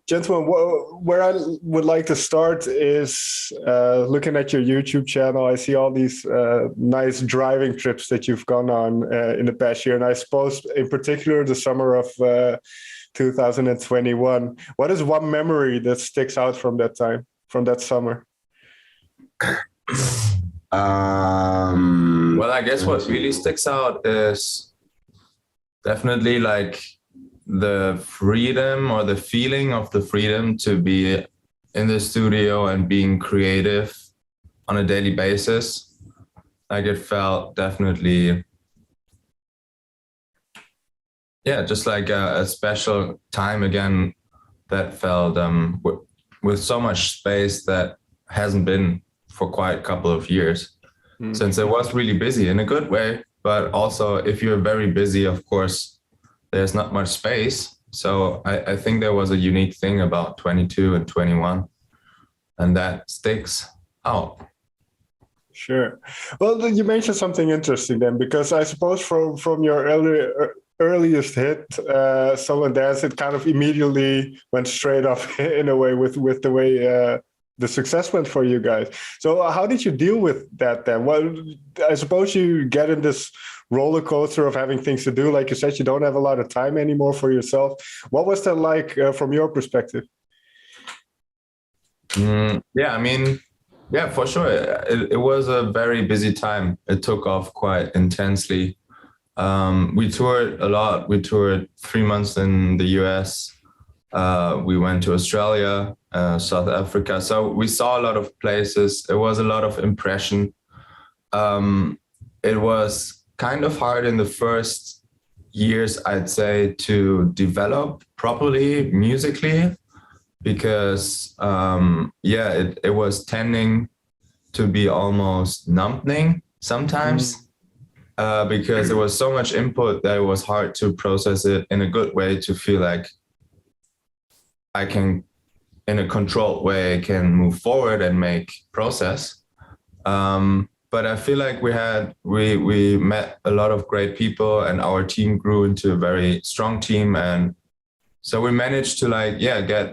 Gentlemen, where I would like to start is looking at your YouTube channel. I see all these nice driving trips that you've gone on in the past year. And I suppose in particular, the summer of 2021. What is one memory that sticks out from that time, from that summer? Well, I guess what really sticks out is definitely like the freedom or the feeling of the freedom to be in the studio and being creative on a daily basis. Like it felt definitely, just like a special time again that felt with so much space that hasn't been for quite a couple of years, since it was really busy in a good way. But also if you're very busy, of course, there's not much space. So I think there was a unique thing about 22 and 21, and that sticks out. Sure. Well, you mentioned something interesting then, because I suppose from your earliest hit, Song and Dance, it kind of immediately went straight up in a way with the way the success went for you guys. So how did you deal with that then? Well, I suppose you get in this roller coaster of having things to do. Like you said, you don't have a lot of time anymore for yourself. What was that like from your perspective? For sure. It was a very busy time. It took off quite intensely. We toured a lot. We toured 3 months in the US. We went to Australia, South Africa. So we saw a lot of places. It was a lot of impression. It was kind of hard in the first years, I'd say, to develop properly musically, because it was tending to be almost numbing sometimes, because there was so much input that it was hard to process it in a good way, to feel like I can, in a controlled way, can move forward and make process. But I feel like we met a lot of great people, and our team grew into a very strong team. And so we managed to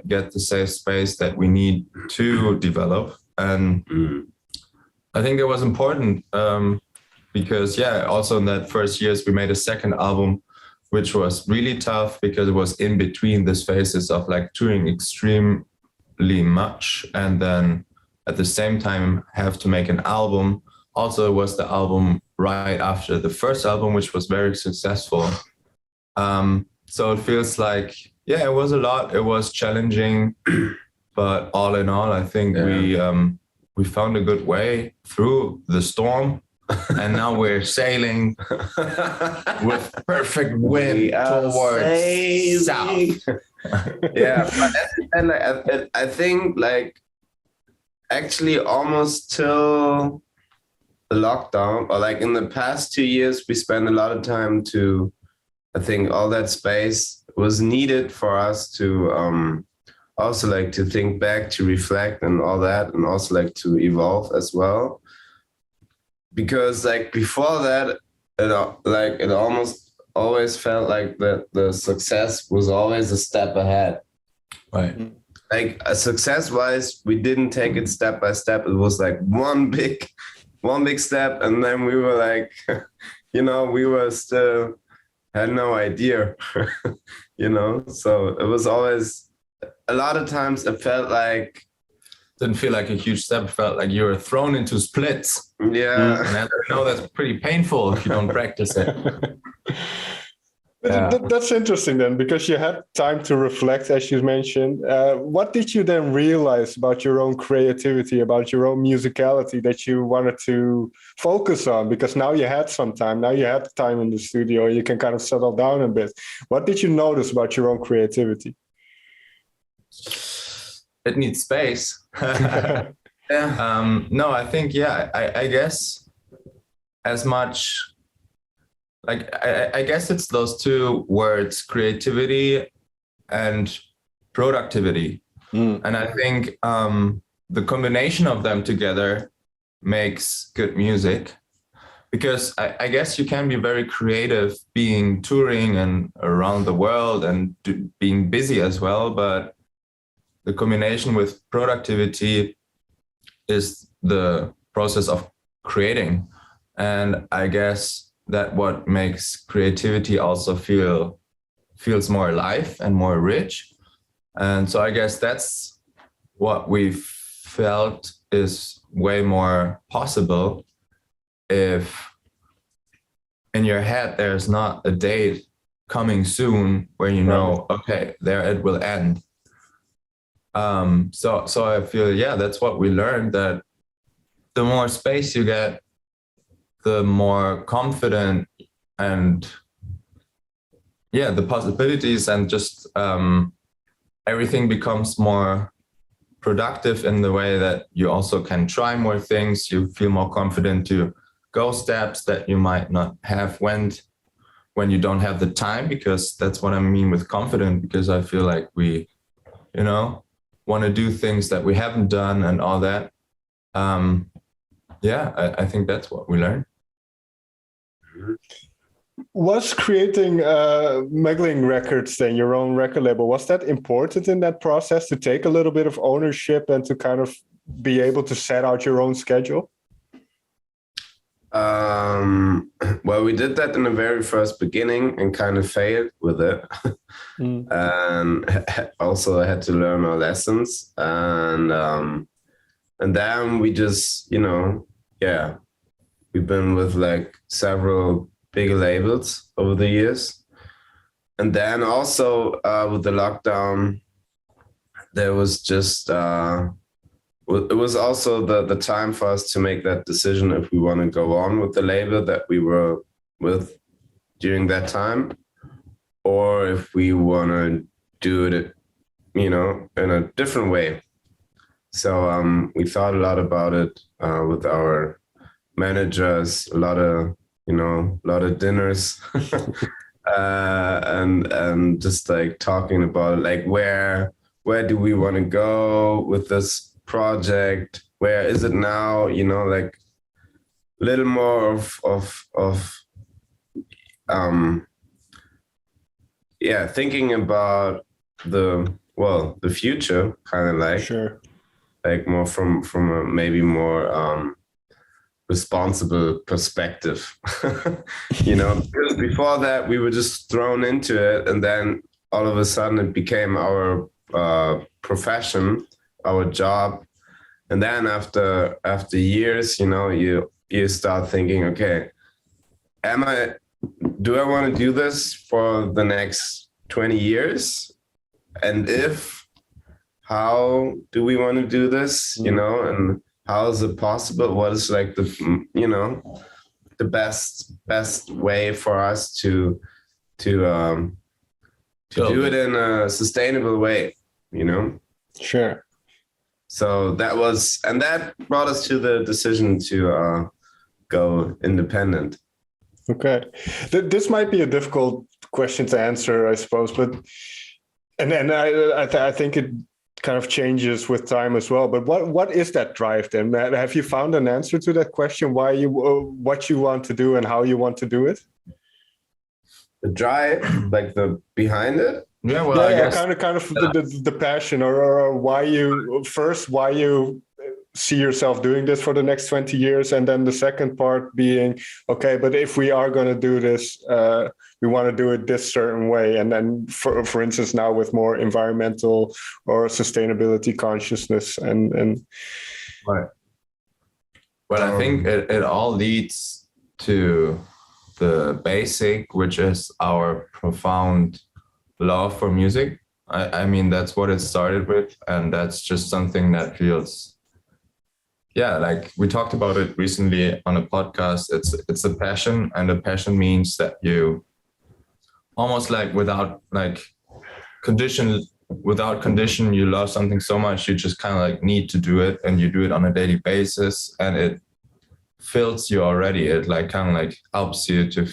get the safe space that we need to develop. And I think it was important because also in that first years, we made a second album, which was really tough because it was in between these phases of like touring extremely much and then at the same time have to make an album. Also, it was the album right after the first album, which was very successful. So it feels like, it was a lot. It was challenging, but all in all, I think we found a good way through the storm. And now we're sailing with perfect wind towards south. And I think like actually almost till the lockdown, or like in the past 2 years, we spent a lot of time I think all that space was needed for us to also like to think back, to reflect and all that, and also like to evolve as well. Because like before that, it almost always felt like that the success was always a step ahead. Right. Like success-wise, we didn't take it step by step. It was like one big step, and then we were like, we were still had no idea, So it was always, a lot of times it felt like, didn't feel like a huge step. It felt like you were thrown into splits. Yeah. And I know that's pretty painful if you don't practice it. That's interesting then, because you had time to reflect, as you mentioned. What did you then realize about your own creativity, about your own musicality that you wanted to focus on? Because now you had some time, now you had time in the studio, you can kind of settle down a bit. What did you notice about your own creativity? It needs space. No, I think, I guess as much, like, I guess it's those two words, creativity and productivity. And I think the combination of them together makes good music, because I guess you can be very creative being touring and around the world and being busy as well, but the combination with productivity is the process of creating. And I guess that what makes creativity also feels more alive and more rich. And so I guess that's what we felt is way more possible if in your head there's not a date coming soon where you know, okay, there it will end. So I feel, yeah, that's what we learned, that the more space you get, the more confident and the possibilities and just everything becomes more productive in the way that you also can try more things. You feel more confident to go steps that you might not have when you don't have the time, because that's what I mean with confident, because I feel like we, want to do things that we haven't done and all that. I think that's what we learned. Was creating Muggelig Records, then your own record label, was that important in that process, to take a little bit of ownership and to kind of be able to set out your own schedule? Well, we did that in the very first beginning and kind of failed with it. And also I had to learn our lessons. And then we just, we've been with like several bigger labels over the years. And then also with the lockdown, there was just, it was also the time for us to make that decision if we want to go on with the label that we were with during that time, or if we want to do it, in a different way. So we thought a lot about it with our managers, a lot of dinners, and just like talking about like where do we want to go with this project? Where is it now? Like a little more of thinking about the future, kind of like, sure, like more from a maybe more responsible perspective. Because before that we were just thrown into it, and then all of a sudden it became our profession, our job. And then after years, you start thinking, okay, do I want to do this for the next 20 years? And how do we want to do this, and how is it possible? What is like the best way for us to do it in a sustainable way, Sure. So that brought us to the decision to go independent. Okay. This might be a difficult question to answer, I suppose, but I think it kind of changes with time as well. But what is that drive then? Have you found an answer to that question? What you want to do and how you want to do it? The drive, like the behind it. Yeah, well, I guess kind of the passion, or why you see yourself doing this for the next 20 years, and then the second part being, okay, but if we are going to do this, we want to do it this certain way, and then for instance now with more environmental or sustainability consciousness and right. Well, I think it all leads to the basic, which is our profound love for music. I mean, that's what it started with, and that's just something that feels, like we talked about it recently on a podcast. It's a passion, and a passion means that you almost like without condition, you love something so much, you just kind of like need to do it, and you do it on a daily basis, and it fills you already. It like kind of like helps you to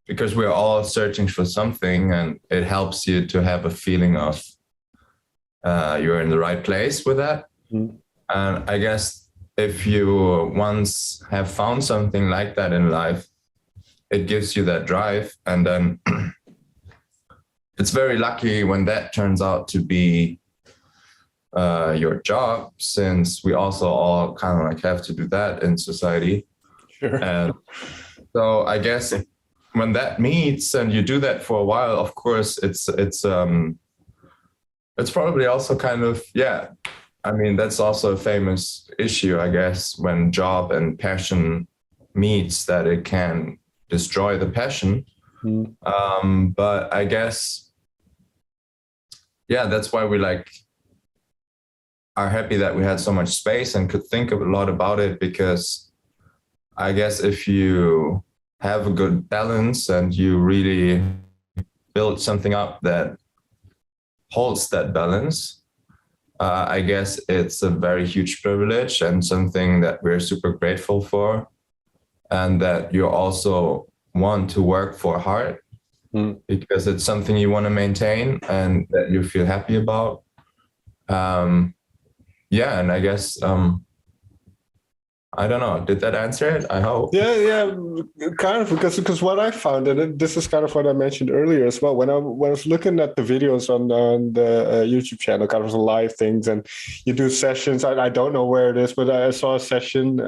because we're all searching for something, and it helps you to have a feeling of you're in the right place with that. Mm. And I guess if you once have found something like that in life, it gives you that drive. And then it's very lucky when that turns out to be your job, since we also all kind of like have to do that in society. Sure. And so I guess when that meets and you do that for a while, of course, it's probably also kind of, yeah. I mean, that's also a famous issue, I guess, when job and passion meets, that it can destroy the passion. But I guess, yeah, that's why we like are happy that we had so much space and could think a lot about it, because I guess if you have a good balance and you really build something up that holds that balance, I guess it's a very huge privilege and something that we're super grateful for, and that you also want to work for hard because it's something you want to maintain and that you feel happy about. Yeah, and I guess I don't know. Did that answer it? I hope. Yeah, kind of, because what I found, and this is kind of what I mentioned earlier as well, when I was looking at the videos on the YouTube channel, kind of the live things, and you do sessions. I don't know where it is, but I saw a session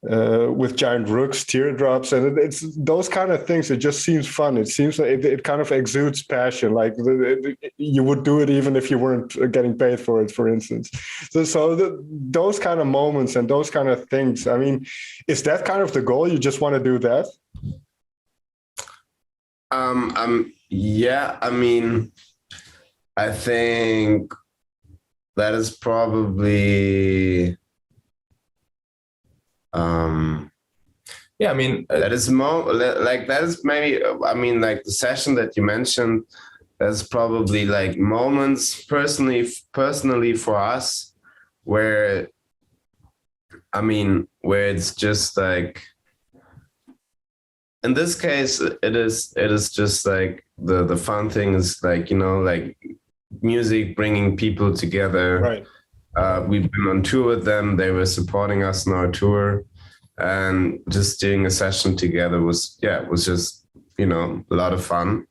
with giant rooks, teardrops, and it's those kind of things. It just seems fun. It seems like it kind of exudes passion. Like you would do it even if you weren't getting paid for it, for instance. So those kind of moments and those kind of things. I mean, is that kind of the goal? You just want to do that? Yeah. I mean, I think that is probably. Yeah, I mean, that is that is maybe, I mean, like the session that you mentioned, that's probably like moments personally for us where, I mean, where it's just like, in this case, it is just like the fun thing is like, you know, like music bringing people together. Right. We've been on tour with them. They were supporting us on our tour, and just doing a session together was just, you know, a lot of fun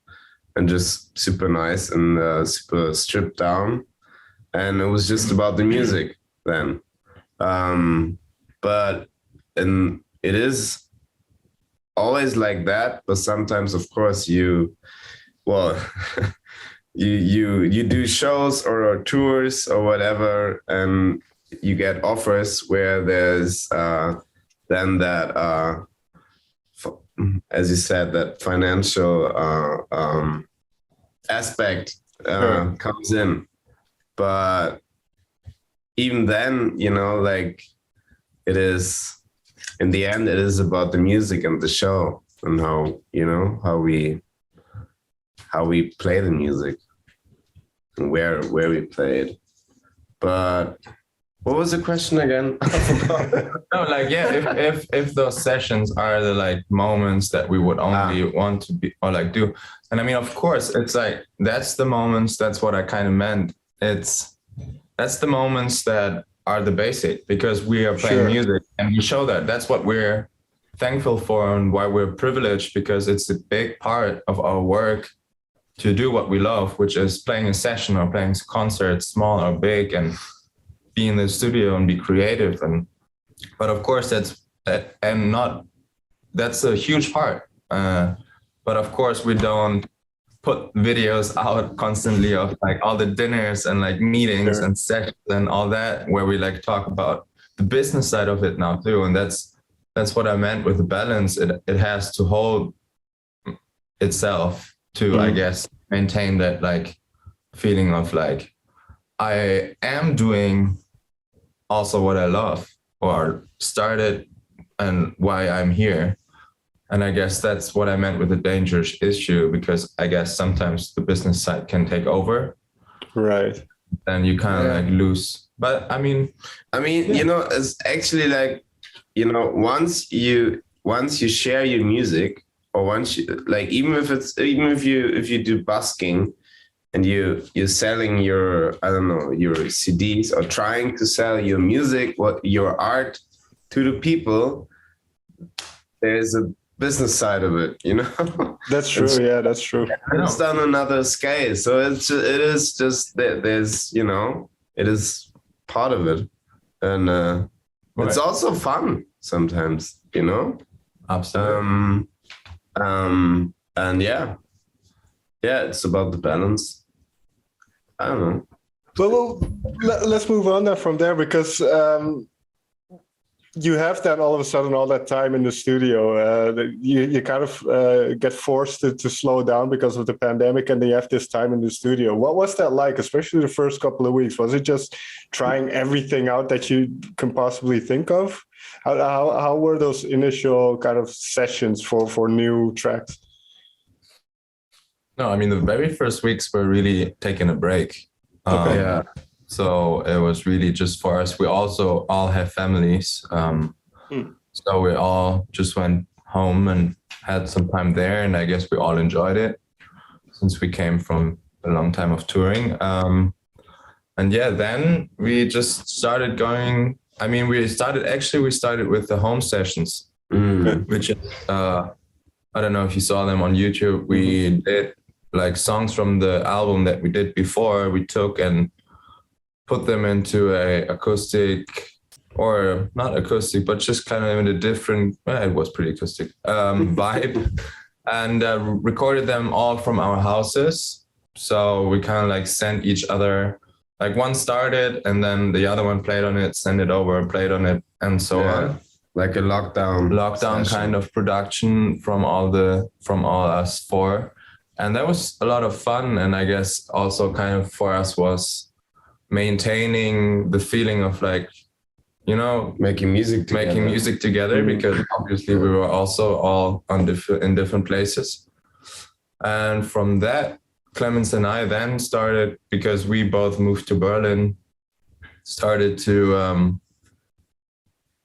and just super nice and super stripped down. And it was just about the music then. But it is always like that. But sometimes, of course, you do shows or tours or whatever, and you get offers where there's then that as you said, that financial aspect comes in. But even then, you know, like, it is, in the end, it is about the music and the show and how, you know, how we play the music and where we play it. But what was the question again? No, like, yeah, if those sessions are the like moments that we would only want to be or like do. And I mean, of course, it's like, that's the moments, that's what I kind of meant. That's the moments that are the basic, because we are playing music and we show that. That's what we're thankful for and why we're privileged, because it's a big part of our work to do what we love, which is playing a session or playing concerts, small or big, and be in the studio and be creative. But of course that's a huge part. But of course we don't put videos out constantly of like all the dinners and like meetings and sessions and all that, where we like talk about the business side of it now too. And that's what I meant with the balance. It has to hold itself to, I guess, maintain that like feeling of like, I am doing also what I love or started and why I'm here. And I guess that's what I meant with the dangerous issue, because I guess sometimes the business side can take over. Right. And you kind of like lose. But I mean, you know, it's actually like, you know, once you share your music, or once you, like, even if you do busking and you're selling your, I don't know, your CDs, or trying to sell your music, your art to the people, there's a business side of it, you know. That's true. Yeah, that's true. It's on another scale, so it is just there's, you know, it is part of it, and it's also fun sometimes, you know. Absolutely. And yeah, it's about the balance. I don't know. Well, let's move on then from there, because you have then all of a sudden all that time in the studio. You kind of get forced to slow down because of the pandemic, and then you have this time in the studio. What was that like, especially the first couple of weeks? Was it just trying everything out that you can possibly think of? How were those initial kind of sessions for new tracks? No, I mean, the very first weeks were really taking a break. Yeah. So it was really just for us. We also all have families. So we all just went home and had some time there. And I guess we all enjoyed it since we came from a long time of touring. And yeah, then we just started going. I mean, we started with the home sessions, which is, I don't know if you saw them on YouTube. We did like songs from the album that we did before. We took and put them into a acoustic, or not acoustic, but just kind of in a different, it was pretty acoustic, vibe, and recorded them all from our houses. So we kind of like sent each other, like one started and then the other one played on it, sent it over, played on it, and so on. Like a lockdown session. Kind of production from all us four. And that was a lot of fun. And I guess also kind of for us was maintaining the feeling of like, you know, making music together, because obviously we were also all in different places. And from that, Clemens and I then started, because we both moved to Berlin, started to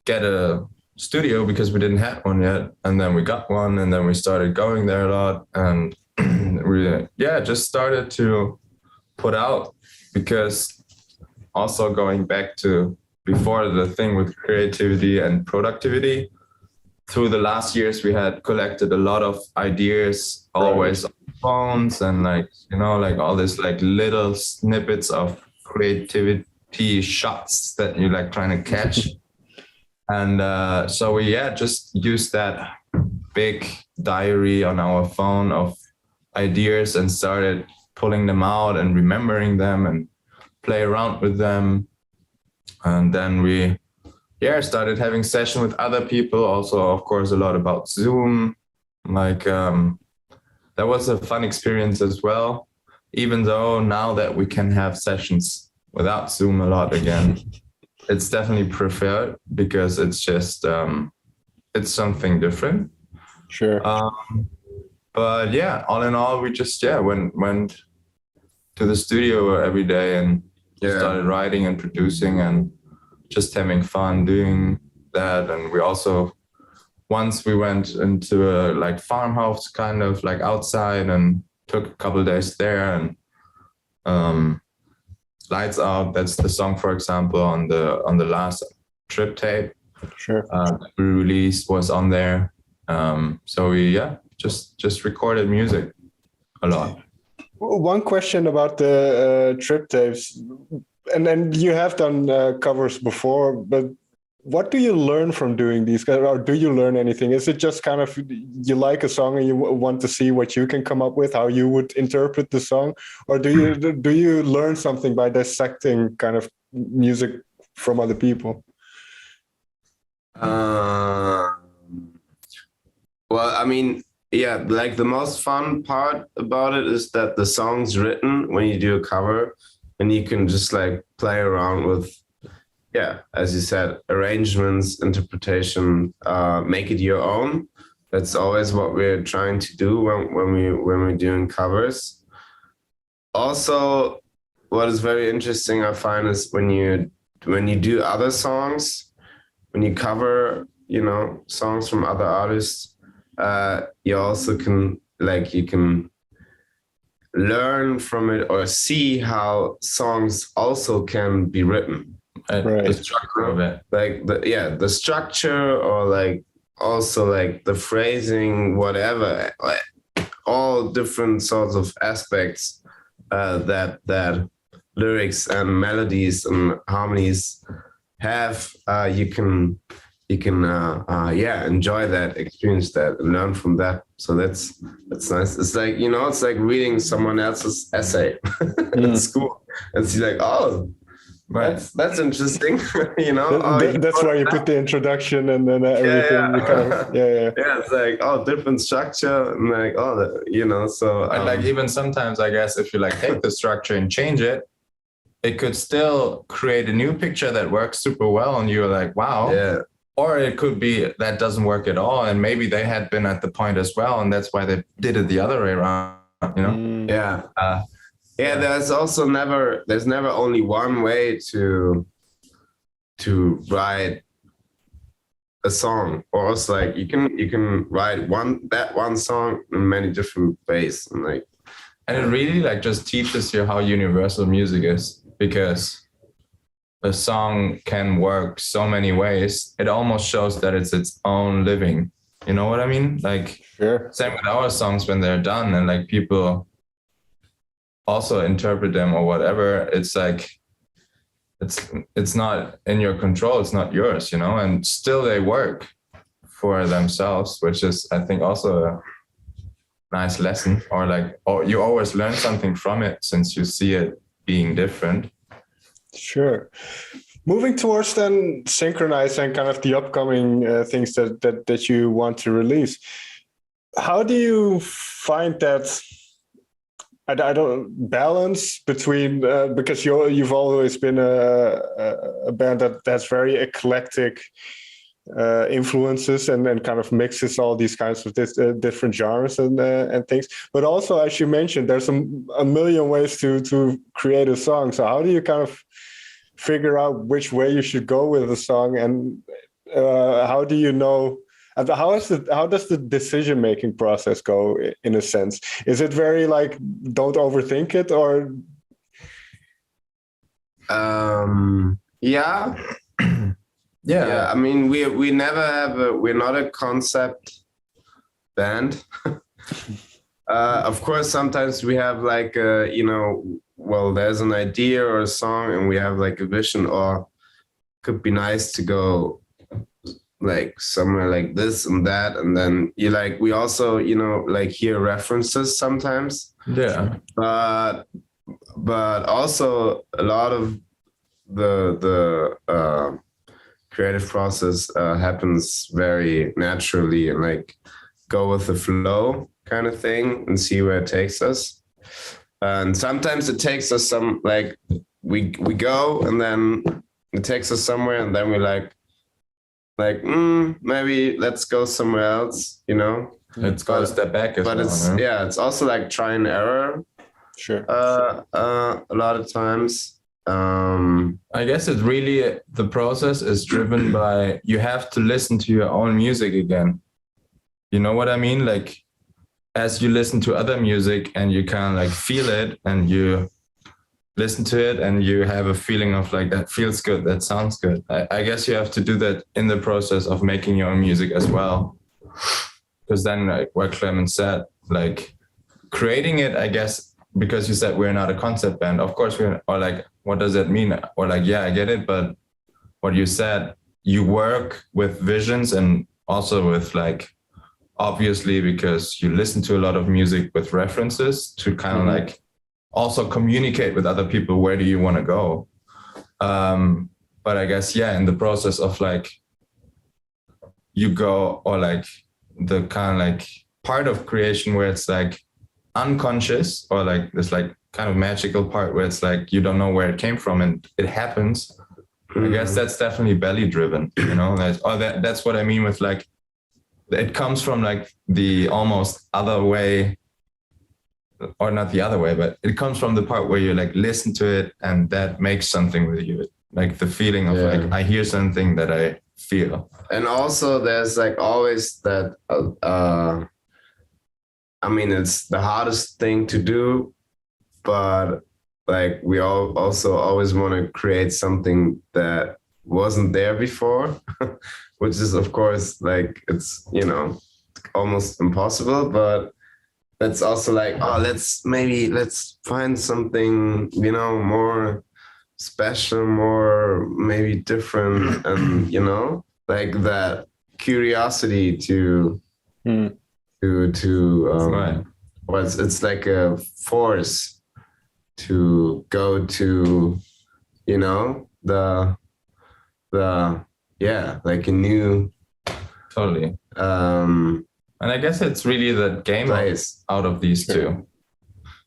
get a studio because we didn't have one yet. And then we got one, and then we started going there a lot. And we just started to put out, because also going back to before, the thing with creativity and productivity, through the last years we had collected a lot of ideas, always on phones, and like, you know, like all this like little snippets of creativity shots that you like trying to catch. And so we just used that big diary on our phone of ideas and started pulling them out and remembering them and play around with them. And then we started having session with other people, also of course a lot about Zoom. Like that was a fun experience as well, even though now that we can have sessions without Zoom a lot again. It's definitely preferred, because it's just it's something different. Sure. But yeah, all in all, we just went to the studio every day and started writing and producing and just having fun doing that. And we also, once we went into a like farmhouse kind of like outside and took a couple of days there, and Lights Out, that's the song, for example, on the last trip tape. Sure. We released was on there. So we just recorded music a lot. One question about the trip tapes, and then you have done covers before, but what do you learn from doing these? Or do you learn anything? Is it just kind of you like a song and you want to see what you can come up with, how you would interpret the song? Or do you learn something by dissecting kind of music from other people? Well, I mean, like the most fun part about it is that the song's written when you do a cover, and you can just like play around with, as you said, arrangements, interpretation, make it your own. That's always what we're trying to do when we're doing covers. Also, what is very interesting, I find, is when you do other songs, when you cover, you know, songs from other artists, you also can learn from it or see how songs also can be written. The structure of it. Like the structure, or like also like the phrasing, whatever, like all different sorts of aspects that lyrics and melodies and harmonies have, you can enjoy that, experience that, and learn from that. So that's nice. It's like, it's like reading someone else's essay in school. It's like, oh, Right. that's interesting. That's why you put the introduction and then everything. Yeah. It's like, oh, different structure, and like, oh, so And like even sometimes, I guess, if you like take the structure and change it, it could still create a new picture that works super well, and you're like, wow. Yeah. Or it could be that doesn't work at all, and maybe they had been at the point as well, and that's why they did it the other way around. Yeah, there's never only one way to write a song, or else like you can write one song in many different ways, And it really like just teaches you how universal music is, because a song can work so many ways. It almost shows that it's its own living. You know what I mean? Like, sure. Same with our songs when they're done and like people also interpret them or whatever. It's like, it's not in your control. It's not yours, and still they work for themselves, which is, I think, also a nice lesson, or you always learn something from it since you see it being different. Sure. Moving towards then Synchronize and kind of the upcoming things that you want to release. How do you find that I don't balance between because you've always been a band that's very eclectic influences and then kind of mixes all these kinds of different genres and things. But also, as you mentioned, there's a million ways to create a song. So how do you kind of figure out which way you should go with a song, and how do you know? How does the decision making process go? In a sense, is it very like don't overthink it, or? Yeah. Yeah. I mean, we never have we're not a concept band. Of course, sometimes we have like there's an idea or a song, and we have like a vision, or could be nice to go like somewhere like this and that, and then we also like hear references sometimes. Yeah. But also a lot of the creative process happens very naturally, and like go with the flow kind of thing and see where it takes us. And sometimes it takes us some, like we go and then it takes us somewhere, and then we like maybe let's go somewhere else, Let's go a step back as but well, it's it's also like try and error. Sure. A lot of times. I guess it's really, the process is driven by, you have to listen to your own music again. You know what I mean? Like, as you listen to other music and you kind of like feel it, and you listen to it and you have a feeling of like, that feels good, that sounds good. I guess you have to do that in the process of making your own music as well. Because then, like what Clemens said, like creating it, I guess, because you said we're not a concept band. Of course, or like, what does that mean? Or like, yeah, I get it. But what you said, you work with visions, and also with like, obviously, because you listen to a lot of music with references to kind of like also communicate with other people, where do you want to go? But I guess, yeah, in the process of like, you go, or like the kind of like part of creation where it's like unconscious, or like this like kind of magical part where it's like you don't know where it came from and it happens. I guess that's definitely belly driven, that's what I mean with like, it comes from like the almost other way, or not the other way, but it comes from the part where you like listen to it and that makes something with you, like the feeling of like, I hear something that I feel. And also there's like always that I mean, it's the hardest thing to do, but like we all also always want to create something that wasn't there before, which is of course like it's almost impossible, but that's also like, oh, let's find something more special, more maybe different, and like that curiosity to Right. was it's like a force to go to the like a new Totally. And I guess it's really the game place out of these two.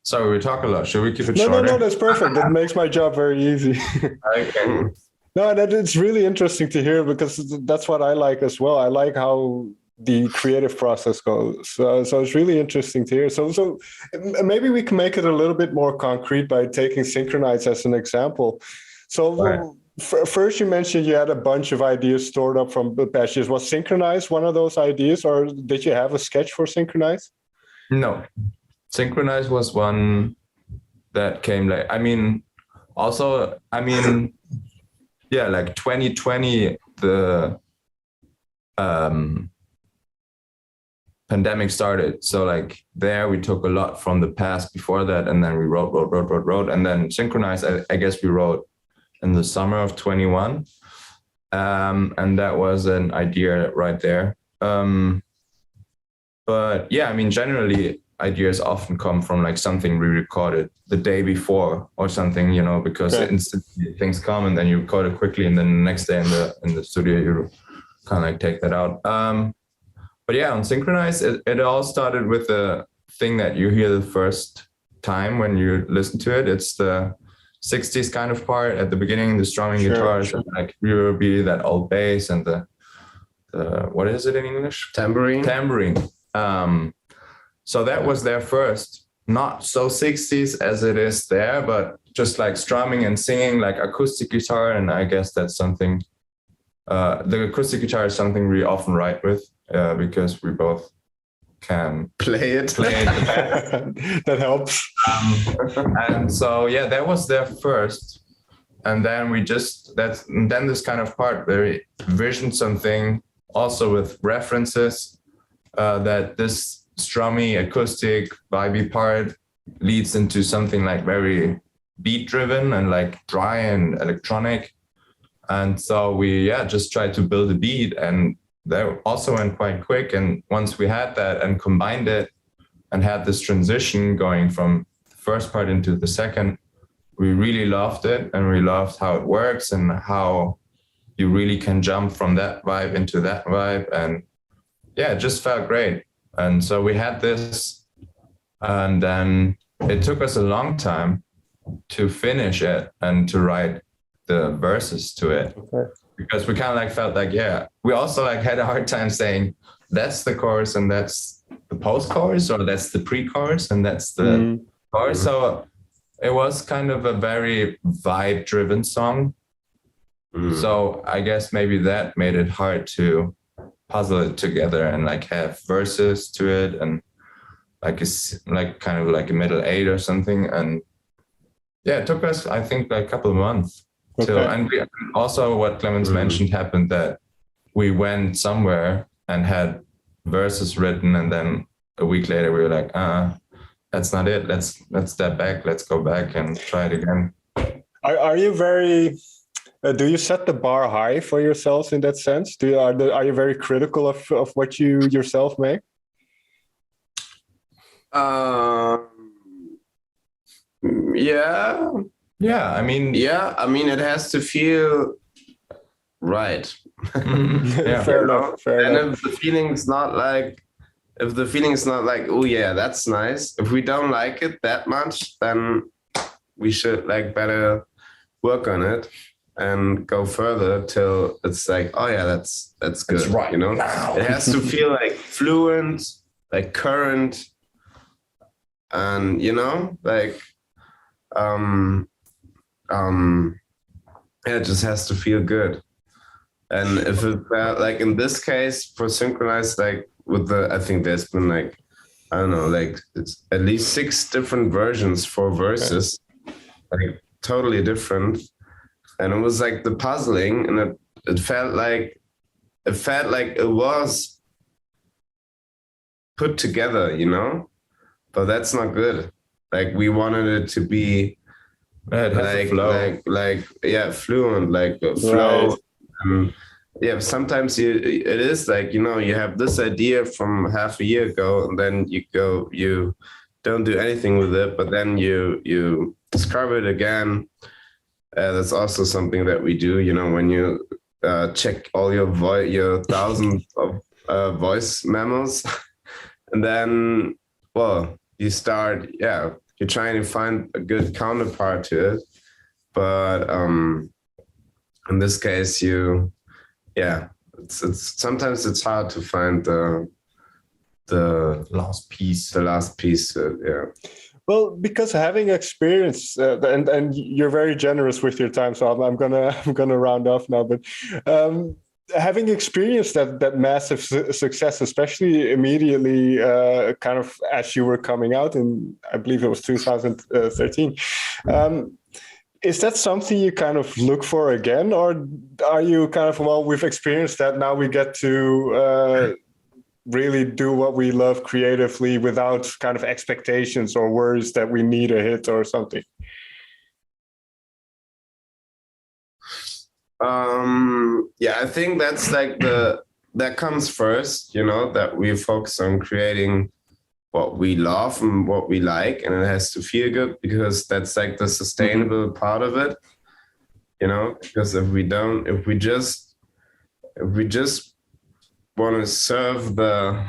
Sorry, we talk a lot. Should we keep it No, shorter? no, that's perfect. That makes my job very easy. Okay. No, that it's really interesting to hear, because that's what I like as well. I like how the creative process goes. So it's really interesting to hear. So maybe we can make it a little bit more concrete by taking Synchronize as an example. So Right. First you mentioned you had a bunch of ideas stored up from the past years. Was Synchronize one of those ideas, or did you have a sketch for Synchronize? No. Synchronize was one that came like, like 2020, the pandemic started. So like there we took a lot from the past before that, and then we wrote. And then Synchronize, I guess we wrote in the summer of 21. And that was an idea right there. But yeah, generally ideas often come from like something we recorded the day before or something, because instantly things come and then you record it quickly, and then the next day in the studio you kind of like take that out. But yeah, on Synchronize, it all started with the thing that you hear the first time when you listen to it. It's the 60s kind of part at the beginning, the strumming guitars, and like will be that old bass and the what is it in English? Tambourine. So that was there first, not so 60s as it is there, but just like strumming and singing, like acoustic guitar. And I guess that's something, the acoustic guitar is something we often write with, because we both can play it. That helps. And so, yeah, that was there first. And then then this kind of part where we visioned something also with references, that this strummy, acoustic, vibey part leads into something like very beat driven and like dry and electronic. And so we just tried to build a beat, and that also went quite quick. And once we had that and combined it and had this transition going from the first part into the second, we really loved it, and we loved how it works and how you really can jump from that vibe into that vibe. And yeah, it just felt great. And so we had this, and then it took us a long time to finish it and to write the verses to it. Okay. Because we kind of like felt like, we also like had a hard time saying that's the chorus and that's the post-chorus, or that's the pre-chorus and that's the chorus. So it was kind of a very vibe-driven song. So I guess maybe that made it hard to puzzle it together and like have verses to it, and like it's like kind of like a middle 8 or something. And yeah, it took us, I think, like a couple of months. Okay. And we also, what Clemens mentioned happened, that we went somewhere and had verses written, and then a week later we were like, that's not it. Let's step back. Let's go back and try it again. Are you very? Do you set the bar high for yourselves in that sense? Are you very critical of what you yourself make? Yeah. It has to feel right. Fair enough. And if the feeling's not like, oh yeah, that's nice. If we don't like it that much, then we should like better work on it and go further till it's like, oh yeah, that's good. That's right. It has to feel like fluent, like current, and it just has to feel good. And if it like in this case for Synchronize, like I think there's been like, I don't know, like it's at least 6 different versions for verses, like totally different. and it was like the puzzling, and it felt like it was put together, you know, but that's not good. Like we wanted it to be fluent, like a flow. Right. Yeah, sometimes it is like, you know, you have this idea from half a year ago, and then you don't do anything with it, but then you discover it again. That's also something that we do, you know, when you check all your thousands of voice memos, and then, well, you start, you're trying to find a good counterpart to it. But in this case, it's sometimes it's hard to find the last piece. Well, because having experience, and you're very generous with your time, so I'm gonna round off now. But having experienced that massive success, especially immediately, kind of as you were coming out in, I believe it was 2013. Is that something you kind of look for again, or are you kind of, well, we've experienced that, now we get to really do what we love creatively without kind of expectations or worries that we need a hit or something? I think that's like that comes first, you know, that we focus on creating what we love and what we like, and it has to feel good, because that's like the sustainable part of it, you know, because if we just want to serve the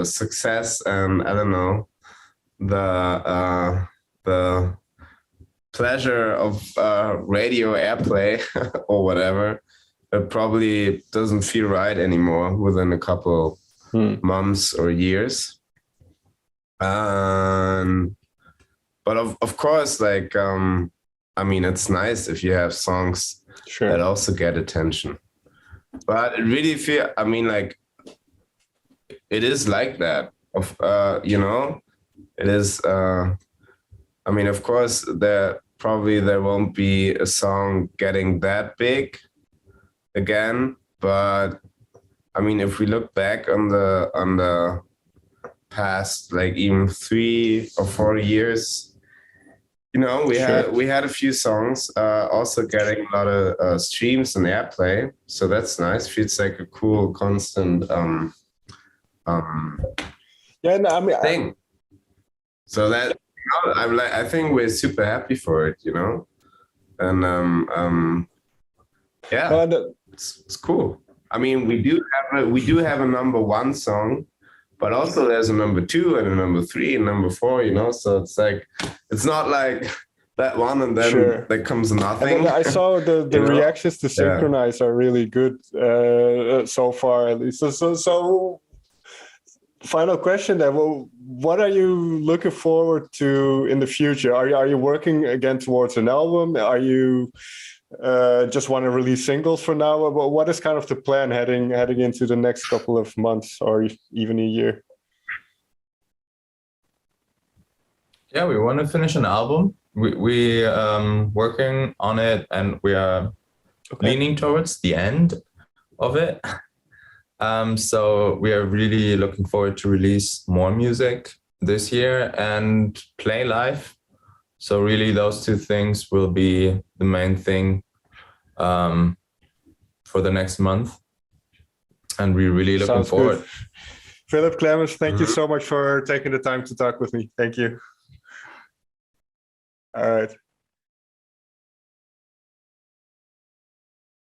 success and, I don't know, the pleasure of radio airplay or whatever, it probably doesn't feel right anymore within a couple months or years. But of course, like, I mean, it's nice if you have songs that also get attention. But it really I mean, like, it is like that. You know, it is. I mean, of course, there won't be a song getting that big again. But I mean, if we look back on the past, like even 3 or 4 years, you know, we had a few songs also getting a lot of streams and airplay, so that's nice. Feels like a cool, constant thing. So that, you know, I think we're super happy for it, you know, and it's cool. I mean, we do have a number 1 song, but also there's a number 2 and a number 3 and number 4, you know, so it's like, it's not like that one and then there comes nothing. And I saw the reactions to Synchronize are really good so far, at least. So final question then, well, what are you looking forward to in the future? Are you working again towards an album? Are you just want to release singles for now? What is kind of the plan heading into the next couple of months or even a year? Yeah, we want to finish an album. We working on it, and we are leaning towards the end of it. So we are really looking forward to release more music this year and play live. So really those 2 things will be the main thing for the next month. And we're really looking forward. Good. Philipp, Clemens, thank you so much for taking the time to talk with me. Thank you. All right.